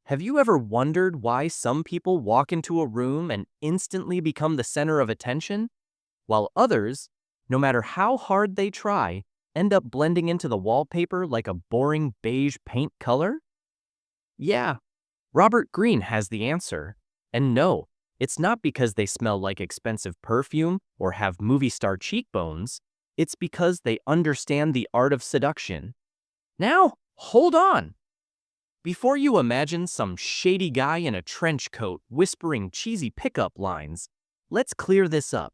Have you ever wondered why some people walk into a room and instantly become the center of attention, while others, no matter how hard they try, end up blending into the wallpaper like a boring beige paint color? Yeah, Robert Greene has the answer. And no, it's not because they smell like expensive perfume or have movie star cheekbones. It's because they understand the art of seduction. Now, hold on. Before you imagine some shady guy in a trench coat whispering cheesy pickup lines, let's clear this up.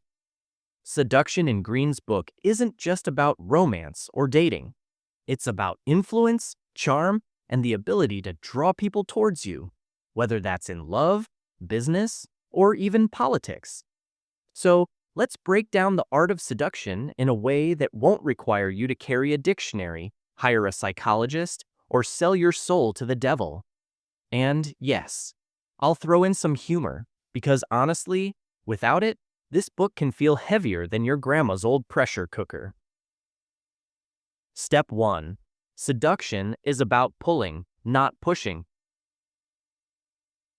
Seduction in Greene's book isn't just about romance or dating. It's about influence, charm, and the ability to draw people towards you, whether that's in love, business, or even politics. So, let's break down the art of seduction in a way that won't require you to carry a dictionary, hire a psychologist, or sell your soul to the devil. And yes, I'll throw in some humor, because honestly, without it, this book can feel heavier than your grandma's old pressure cooker. Step 1. Seduction is about pulling, not pushing.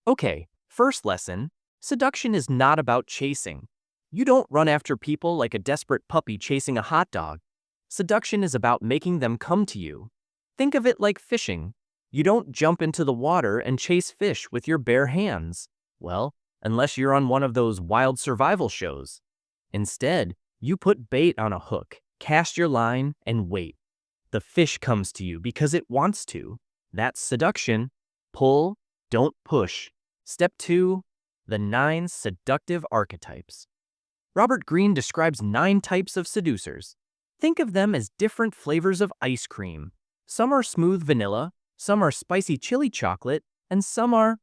Okay, first lesson, seduction is not about chasing. You don't run after people like a desperate puppy chasing a hot dog. Seduction is about making them come to you. Think of it like fishing. You don't jump into the water and chase fish with your bare hands. Well, unless you're on one of those wild survival shows. Instead, you put bait on a hook, cast your line, and wait. The fish comes to you because it wants to. That's seduction. Pull, don't push. Step 2. The 9 seductive archetypes. Robert Greene describes 9 types of seducers. Think of them as different flavors of ice cream. Some are smooth vanilla, some are spicy chili chocolate, and some are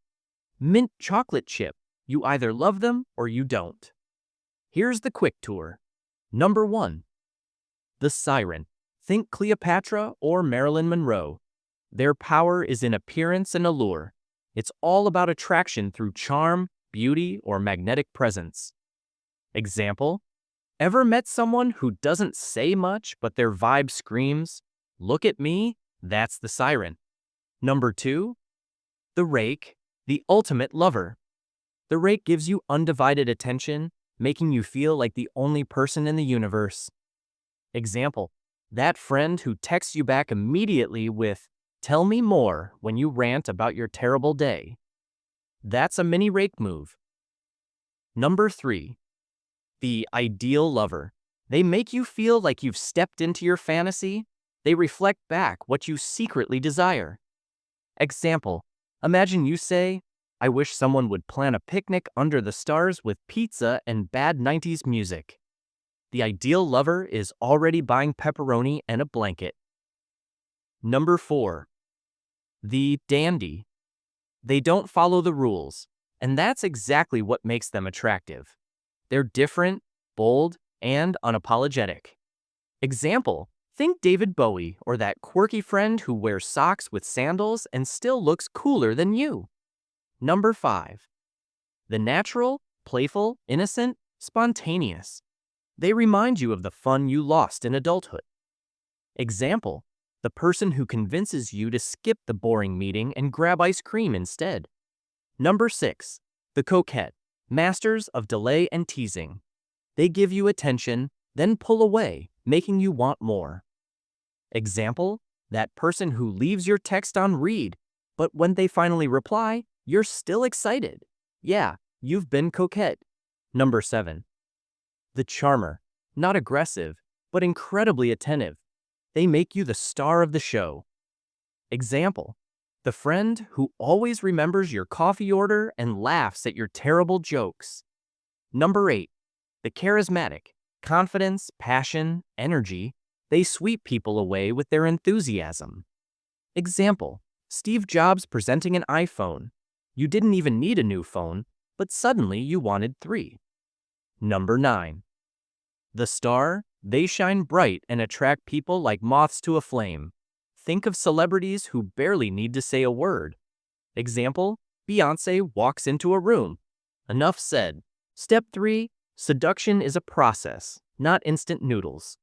mint chocolate chip. You either love them or you don't. Here's the quick tour. Number 1. The Siren. Think Cleopatra or Marilyn Monroe. Their power is in appearance and allure. It's all about attraction through charm, beauty, or magnetic presence. Example: ever met someone who doesn't say much but their vibe screams, "Look at me"? That's the Siren. Number 2. The Rake, the ultimate lover. The Rake gives you undivided attention, making you feel like the only person in the universe. Example: that friend who texts you back immediately with, "Tell me more," when you rant about your terrible day. That's a mini Rake move. Number 3. The Ideal Lover. They make you feel like you've stepped into your fantasy. They reflect back what you secretly desire. Example: imagine you say, "I wish someone would plan a picnic under the stars with pizza and bad 90s music." The ideal lover is already buying pepperoni and a blanket. Number 4. The Dandy. They don't follow the rules, and that's exactly what makes them attractive. They're different, bold, and unapologetic. Example: think David Bowie or that quirky friend who wears socks with sandals and still looks cooler than you. Number 5. The Natural, playful, innocent, spontaneous. They remind you of the fun you lost in adulthood. Example: the person who convinces you to skip the boring meeting and grab ice cream instead. Number 6. The Coquette, masters of delay and teasing. They give you attention, then pull away, making you want more. Example: that person who leaves your text on read, but when they finally reply, you're still excited. Yeah, you've been coquette. Number 7. The Charmer, not aggressive, but incredibly attentive. They make you the star of the show. Example: the friend who always remembers your coffee order and laughs at your terrible jokes. Number 8. The Charismatic, confidence, passion, energy. They sweep people away with their enthusiasm. Example: Steve Jobs presenting an iPhone. You didn't even need a new phone, but suddenly you wanted 3. Number 9. The Star. They shine bright and attract people like moths to a flame. Think of celebrities who barely need to say a word. Example: Beyoncé walks into a room. Enough said. Step 3. Seduction is a process, not instant noodles.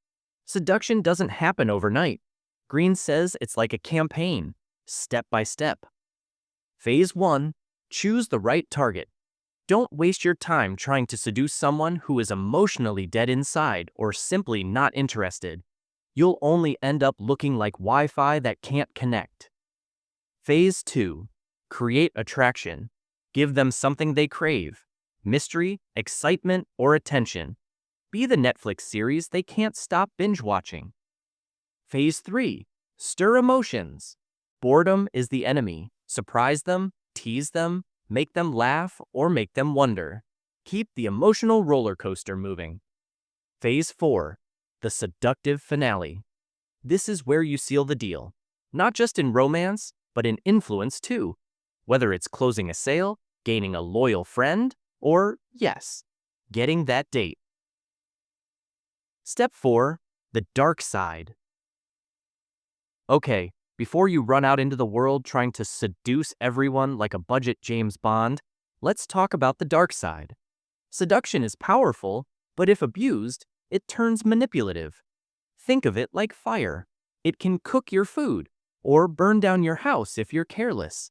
Seduction doesn't happen overnight. Greene says it's like a campaign, step by step. Phase 1. Choose the right target. Don't waste your time trying to seduce someone who is emotionally dead inside or simply not interested. You'll only end up looking like Wi-Fi that can't connect. Phase 2. Create attraction. Give them something they crave: mystery, excitement, or attention. Be the Netflix series they can't stop binge watching. Phase 3. Stir emotions. Boredom is the enemy. Surprise them, tease them, make them laugh, or make them wonder. Keep the emotional roller coaster moving. Phase 4. The seductive finale. This is where you seal the deal. Not just in romance, but in influence too. Whether it's closing a sale, gaining a loyal friend, or, yes, getting that date. Step 4. The dark side. Okay, before you run out into the world trying to seduce everyone like a budget James Bond, let's talk about the dark side. Seduction is powerful, but if abused, it turns manipulative. Think of it like fire. It can cook your food, or burn down your house if you're careless.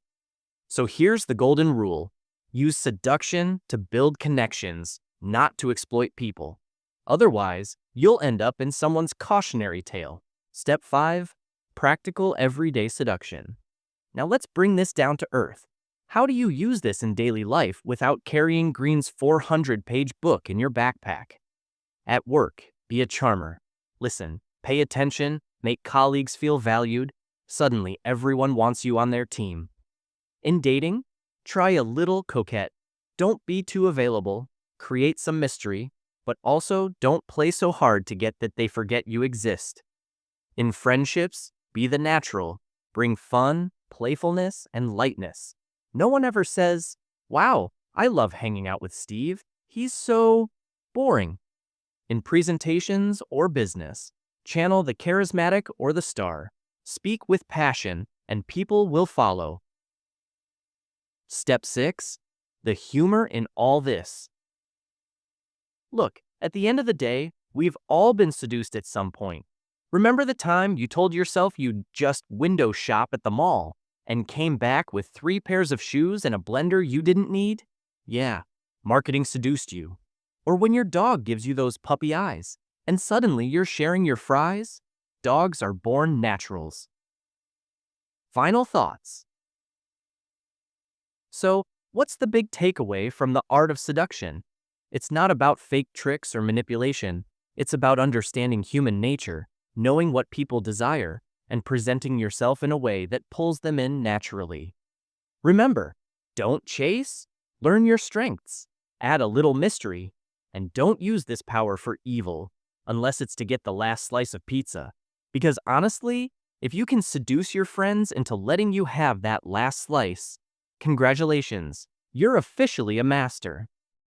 So here's the golden rule. Use seduction to build connections, not to exploit people. Otherwise, you'll end up in someone's cautionary tale. Step 5. Practical everyday seduction. Now let's bring this down to earth. How do you use this in daily life without carrying Greene's 400-page book in your backpack? At work, be a charmer. Listen, pay attention, make colleagues feel valued. Suddenly, everyone wants you on their team. In dating, try a little coquette. Don't be too available. Create some mystery, but also don't play so hard to get that they forget you exist. In friendships, be the natural. Bring fun, playfulness, and lightness. No one ever says, "Wow, I love hanging out with Steve. He's so boring." In presentations or business, channel the charismatic or the star. Speak with passion, and people will follow. Step 6. The humor in all this. Look, at the end of the day, we've all been seduced at some point. Remember the time you told yourself you'd just window shop at the mall and came back with 3 pairs of shoes and a blender you didn't need? Yeah, marketing seduced you. Or when your dog gives you those puppy eyes and suddenly you're sharing your fries? Dogs are born naturals. Final thoughts. So, what's the big takeaway from the art of seduction? It's not about fake tricks or manipulation. It's about understanding human nature, knowing what people desire, and presenting yourself in a way that pulls them in naturally. Remember, don't chase, learn your strengths, add a little mystery, and don't use this power for evil, unless it's to get the last slice of pizza. Because honestly, if you can seduce your friends into letting you have that last slice, congratulations, you're officially a master.